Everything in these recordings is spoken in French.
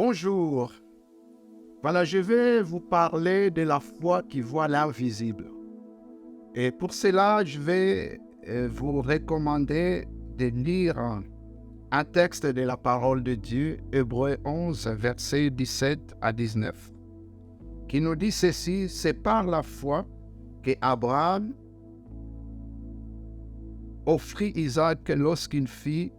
Bonjour. Voilà, je vais vous parler de la foi qui voit l'invisible. Et pour cela, je vais vous recommander de lire un texte de la parole de Dieu, Hébreux 11, versets 17 à 19, qui nous dit ceci: c'est par la foi qu'Abraham offrit Isaac lorsqu'il fut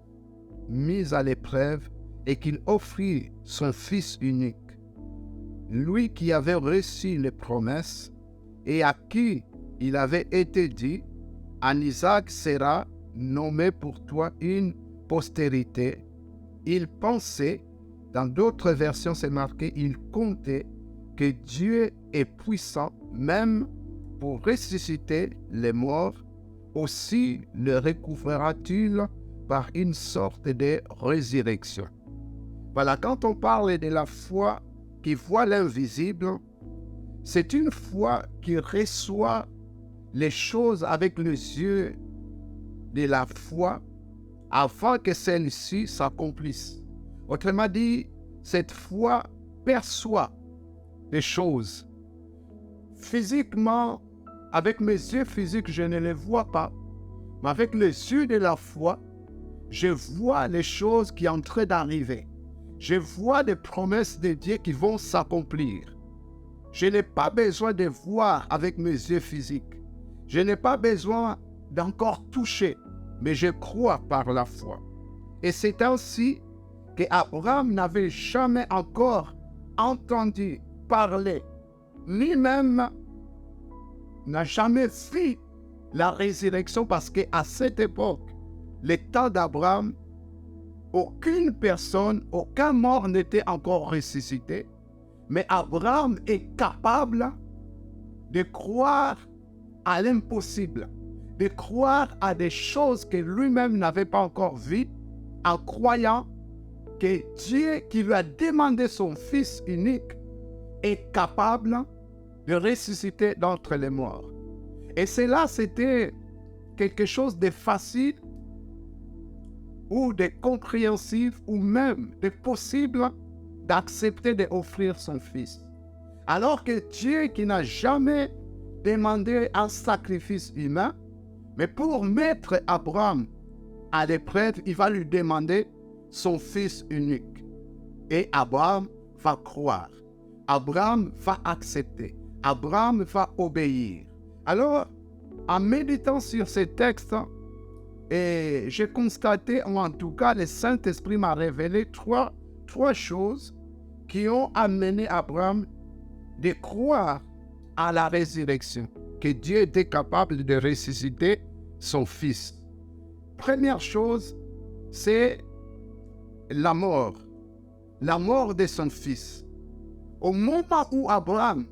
mis à l'épreuve et qu'il offrit son fils unique, lui qui avait reçu les promesses et à qui il avait été dit: en Isaac sera nommé pour toi une postérité. Il pensait, dans d'autres versions c'est marqué, il comptait que Dieu est puissant même pour ressusciter les morts, aussi le recouvrera-t-il par une sorte de résurrection. Voilà, quand on parle de la foi qui voit l'invisible, c'est une foi qui reçoit les choses avec les yeux de la foi avant que celles-ci s'accomplissent. Autrement dit, cette foi perçoit les choses. Physiquement, avec mes yeux physiques, je ne les vois pas, mais avec les yeux de la foi, je vois les choses qui sont en train d'arriver. Je vois des promesses de Dieu qui vont s'accomplir. Je n'ai pas besoin de voir avec mes yeux physiques. Je n'ai pas besoin d'encore toucher, mais je crois par la foi. Et c'est ainsi qu'Abraham n'avait jamais encore entendu parler, ni même n'a jamais vu la résurrection, parce qu'à cette époque, le temps d'Abraham, aucune personne, aucun mort n'était encore ressuscité. Mais Abraham est capable de croire à l'impossible, de croire à des choses que lui-même n'avait pas encore vues, en croyant que Dieu qui lui a demandé son Fils unique est capable de ressusciter d'entre les morts. Et cela, c'était quelque chose de facile ou de compréhensif ou même de possible d'accepter d'offrir son Fils. Alors que Dieu qui n'a jamais demandé un sacrifice humain, mais pour mettre Abraham à l'épreuve, il va lui demander son Fils unique. Et Abraham va croire. Abraham va accepter. Abraham va obéir. Alors, en méditant sur ces textes, et j'ai constaté, ou en tout cas, le Saint-Esprit m'a révélé trois choses qui ont amené Abraham de croire à la résurrection, que Dieu était capable de ressusciter son fils. Première chose, c'est la mort de son fils. Au moment où Abraham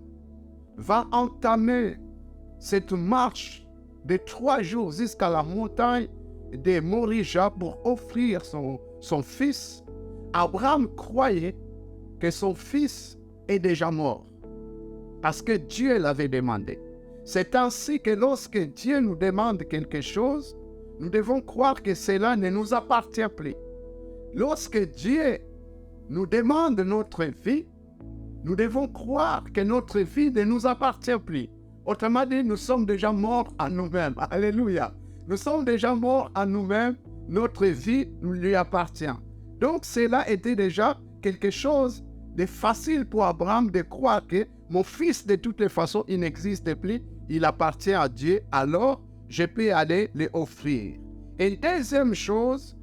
va entamer cette marche de 3 jours jusqu'à la montagne de Morija pour offrir son fils, Abraham croyait que son fils est déjà mort, parce que Dieu l'avait demandé. C'est ainsi que lorsque Dieu nous demande quelque chose, nous devons croire que cela ne nous appartient plus. Lorsque Dieu nous demande notre vie, nous devons croire que notre vie ne nous appartient plus. Autrement dit, nous sommes déjà morts à nous-mêmes. Alléluia. Nous sommes déjà morts à nous-mêmes. Notre vie nous lui appartient. Donc, cela était déjà quelque chose de facile pour Abraham de croire que mon fils, de toutes les façons, il n'existe plus. Il appartient à Dieu. Alors, je peux aller l'offrir. Et deuxième chose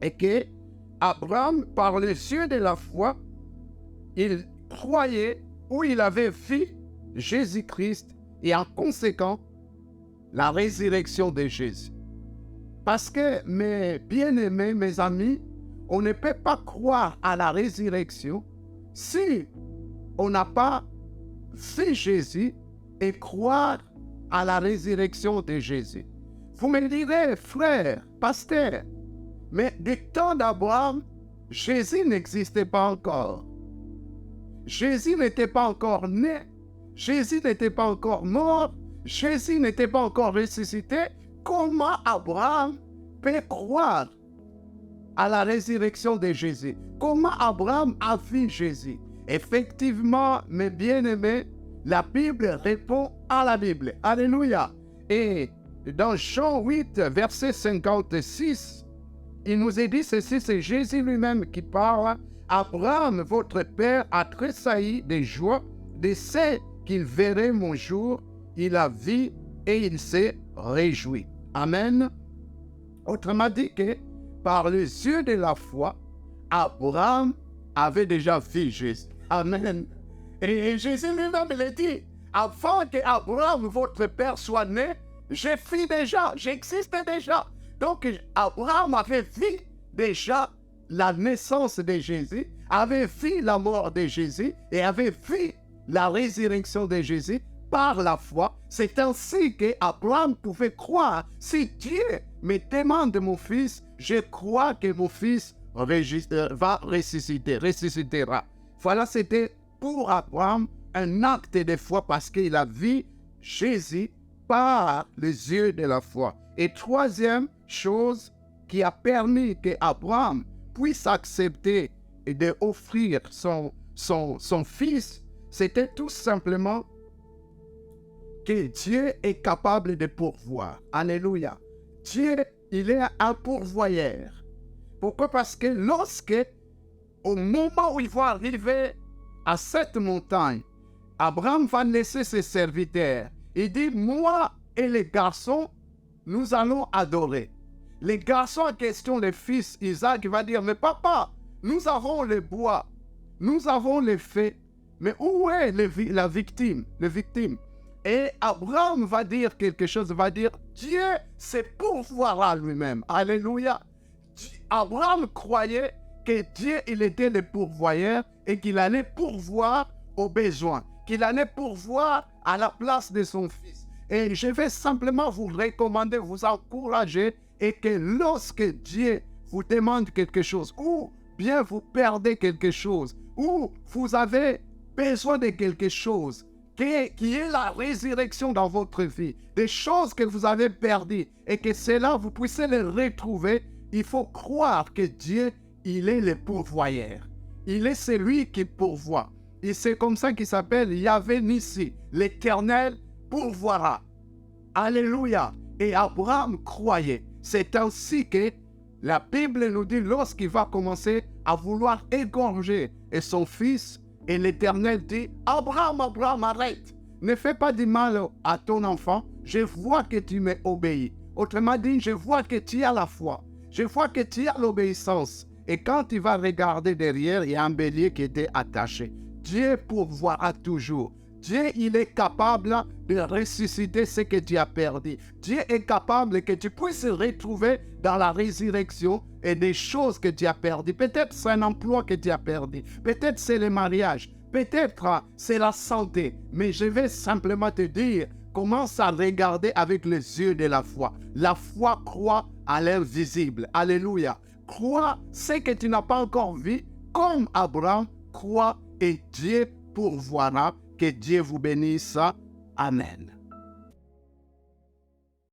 est que Abraham, par les yeux de la foi, il croyait ou il avait vu Jésus-Christ et en conséquent la résurrection de Jésus. Parce que, mes bien-aimés, mes amis, on ne peut pas croire à la résurrection si on n'a pas vu Jésus et croire à la résurrection de Jésus. Vous me direz, frère, pasteur, mais du temps d'Abraham, Jésus n'existait pas encore. Jésus n'était pas encore né. Jésus n'était pas encore mort. Jésus n'était pas encore ressuscité. Comment Abraham peut croire à la résurrection de Jésus. Comment Abraham a vu Jésus? Effectivement, mes bien-aimés, la Bible répond à la Bible. Alléluia. Et dans Jean 8, verset 56, il nous est dit ceci, c'est Jésus lui-même qui parle. Abraham, votre père, a tressailli de joie, de ce qu'il verrait mon jour. Il a vu et il s'est réjoui. Amen. Autrement dit que par les yeux de la foi, Abraham avait déjà vu Jésus. Amen. Et Jésus lui-même l'a dit, avant que Abraham, votre père, soit né, j'ai vu déjà, j'existais déjà. Donc Abraham avait vu déjà la naissance de Jésus, avait vu la mort de Jésus et avait vu la résurrection de Jésus par la foi. C'est ainsi qu'Abraham pouvait croire. Si Dieu me demande mon fils, je crois que mon fils va ressuscitera. Voilà, c'était pour Abraham un acte de foi parce qu'il a vu Jésus par les yeux de la foi. Et troisième chose qui a permis qu'Abraham puisse accepter et d'offrir son fils, c'était tout simplement que Dieu est capable de pourvoir. Alléluia. Dieu, il est un pourvoyeur. Pourquoi? Parce que au moment où il va arriver à cette montagne, Abraham va laisser ses serviteurs. Il dit, moi et les garçons, nous allons adorer. Les garçons en question, les fils, Isaac va dire, mais papa, nous avons le bois, nous avons les faits, mais où est la victime, Et Abraham va dire quelque chose, va dire, Dieu se pourvoira lui-même. Alléluia. Abraham croyait que Dieu, il était le pourvoyeur et qu'il allait pourvoir aux besoins, qu'il allait pourvoir à la place de son fils. Et je vais simplement vous recommander, vous encourager, et que lorsque Dieu vous demande quelque chose, ou bien vous perdez quelque chose, ou vous avez besoin de quelque chose, qui est la résurrection dans votre vie, des choses que vous avez perdues, et que cela, vous puissiez les retrouver, il faut croire que Dieu, il est le pourvoyeur. Il est celui qui pourvoit. Et c'est comme ça qu'il s'appelle Yahvé Nissi, l'Éternel pourvoira. Alléluia. Et Abraham croyait. C'est ainsi que la Bible nous dit lorsqu'il va commencer à vouloir égorger et son fils, et l'Éternel dit, Abraham, Abraham, arrête. Ne fais pas du mal à ton enfant. Je vois que tu m'obéis. Autrement dit, je vois que tu as la foi. Je vois que tu as l'obéissance. Et quand il va regarder derrière, il y a un bélier qui était attaché. Dieu pourvoira toujours. Dieu, il est capable de ressusciter ce que tu as perdu. Dieu est capable que tu puisses retrouver dans la résurrection et des choses que tu as perdues. Peut-être c'est un emploi que tu as perdu. Peut-être c'est le mariage. Peut-être c'est la santé. Mais je vais simplement te dire, commence à regarder avec les yeux de la foi. La foi croit à l'invisible. Alléluia. Crois ce que tu n'as pas encore vu, comme Abraham croit et Dieu pourvoira. Que Dieu vous bénisse. Amen.